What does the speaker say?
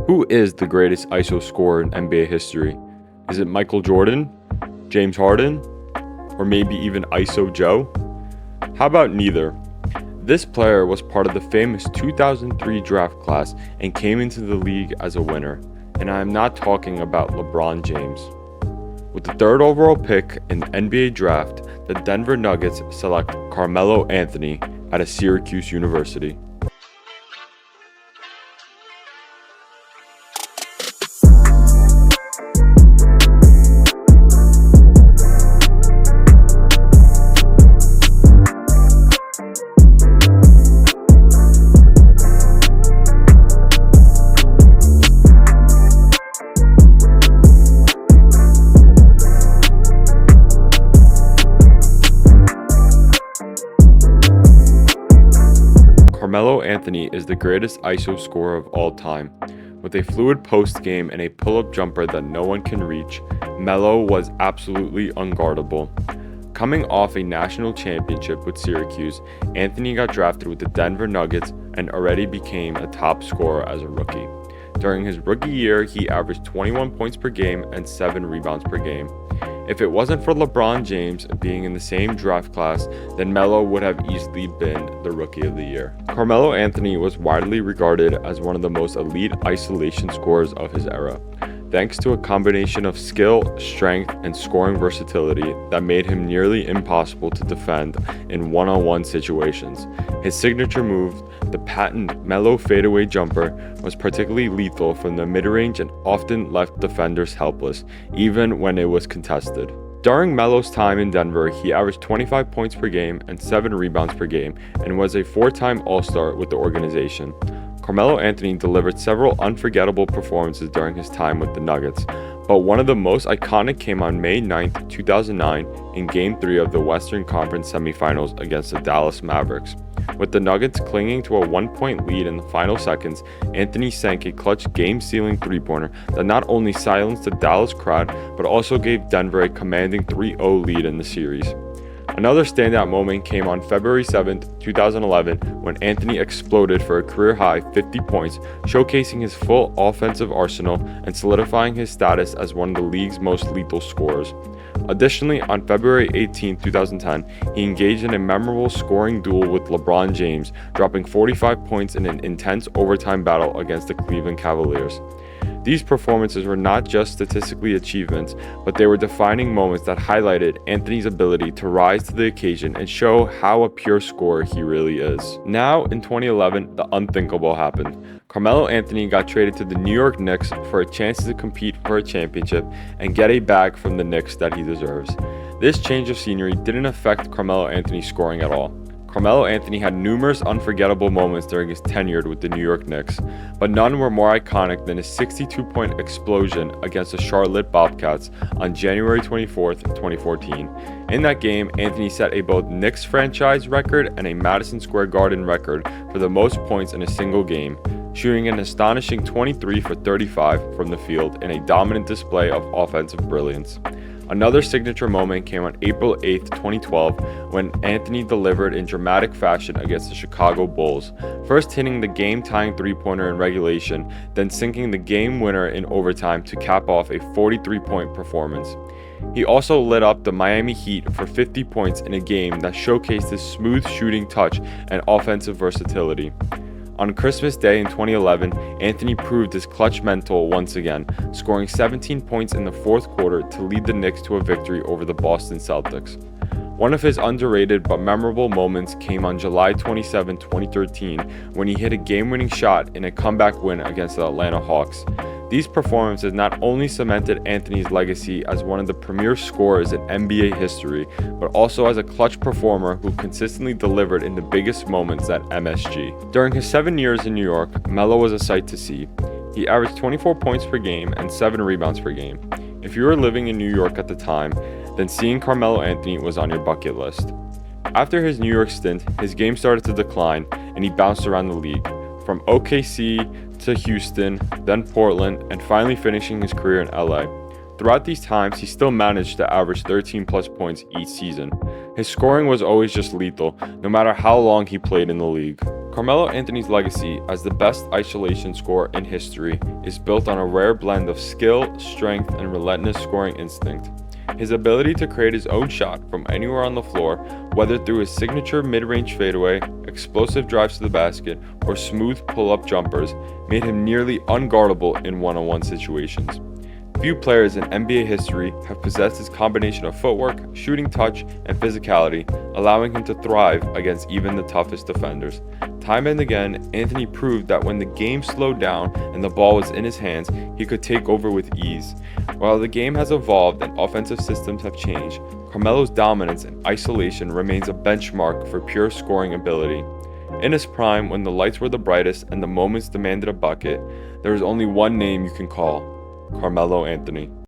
Who is the greatest ISO scorer in NBA history? Is it Michael Jordan, James Harden, or maybe even ISO Joe? How about neither? This player was part of the famous 2003 draft class and came into the league as a winner, and I am not talking about LeBron James. With the third overall pick in the NBA draft, the Denver Nuggets select Carmelo Anthony out of Syracuse University. Carmelo Anthony is the greatest ISO scorer of all time. With a fluid post game and a pull-up jumper that no one can reach, Melo was absolutely unguardable. Coming off a national championship with Syracuse, Anthony got drafted with the Denver Nuggets and already became a top scorer as a rookie. During his rookie year, he averaged 21 points per game and 7 rebounds per game. If it wasn't for LeBron James being in the same draft class, then Melo would have easily been the Rookie of the Year. Carmelo Anthony was widely regarded as one of the most elite isolation scorers of his era, thanks to a combination of skill, strength, and scoring versatility that made him nearly impossible to defend in one-on-one situations. His signature move, the patent Melo fadeaway jumper, was particularly lethal from the mid-range and often left defenders helpless, even when it was contested. During Melo's time in Denver, he averaged 25 points per game and 7 rebounds per game and was a 4-time All-Star with the organization. Carmelo Anthony delivered several unforgettable performances during his time with the Nuggets, but one of the most iconic came on May 9, 2009 in Game 3 of the Western Conference Semifinals against the Dallas Mavericks. With the Nuggets clinging to a 1-point lead in the final seconds, Anthony sank a clutch game-sealing three-pointer that not only silenced the Dallas crowd, but also gave Denver a commanding 3-0 lead in the series. Another standout moment came on February 7, 2011, when Anthony exploded for a career-high 50 points, showcasing his full offensive arsenal and solidifying his status as one of the league's most lethal scorers. Additionally, on February 18, 2010, he engaged in a memorable scoring duel with LeBron James, dropping 45 points in an intense overtime battle against the Cleveland Cavaliers. These performances were not just statistically achievements, but they were defining moments that highlighted Anthony's ability to rise to the occasion and show how a pure scorer he really is. Now, in 2011, the unthinkable happened. Carmelo Anthony got traded to the New York Knicks for a chance to compete for a championship and get a bag from the Knicks that he deserves. This change of scenery didn't affect Carmelo Anthony's scoring at all. Carmelo Anthony had numerous unforgettable moments during his tenure with the New York Knicks, but none were more iconic than his 62-point explosion against the Charlotte Bobcats on January 24, 2014. In that game, Anthony set a both Knicks franchise record and a Madison Square Garden record for the most points in a single game, shooting an astonishing 23 for 35 from the field in a dominant display of offensive brilliance. Another signature moment came on April 8, 2012, when Anthony delivered in dramatic fashion against the Chicago Bulls, first hitting the game-tying three-pointer in regulation, then sinking the game winner in overtime to cap off a 43-point performance. He also lit up the Miami Heat for 50 points in a game that showcased his smooth shooting touch and offensive versatility. On Christmas Day in 2011, Anthony proved his clutch mental once again, scoring 17 points in the fourth quarter to lead the Knicks to a victory over the Boston Celtics. One of his underrated but memorable moments came on July 27, 2013, when he hit a game-winning shot in a comeback win against the Atlanta Hawks. These performances not only cemented Anthony's legacy as one of the premier scorers in NBA history, but also as a clutch performer who consistently delivered in the biggest moments at MSG. During his 7 years in New York, Melo was a sight to see. He averaged 24 points per game and 7 rebounds per game. If you were living in New York at the time, then seeing Carmelo Anthony was on your bucket list. After his New York stint, his game started to decline and he bounced around the league, from OKC to Houston, then Portland, and finally finishing his career in LA. Throughout these times, he still managed to average 13 plus points each season. His scoring was always just lethal, no matter how long he played in the league. Carmelo Anthony's legacy as the best isolation scorer in history is built on a rare blend of skill, strength, and relentless scoring instinct. His ability to create his own shot from anywhere on the floor, whether through his signature mid-range fadeaway, explosive drives to the basket, or smooth pull-up jumpers, made him nearly unguardable in one-on-one situations. Few players in NBA history have possessed his combination of footwork, shooting touch, and physicality, allowing him to thrive against even the toughest defenders. Time and again, Anthony proved that when the game slowed down and the ball was in his hands, he could take over with ease. While the game has evolved and offensive systems have changed, Carmelo's dominance in isolation remains a benchmark for pure scoring ability. In his prime, when the lights were the brightest and the moments demanded a bucket, there was only one name you can call: Carmelo Anthony.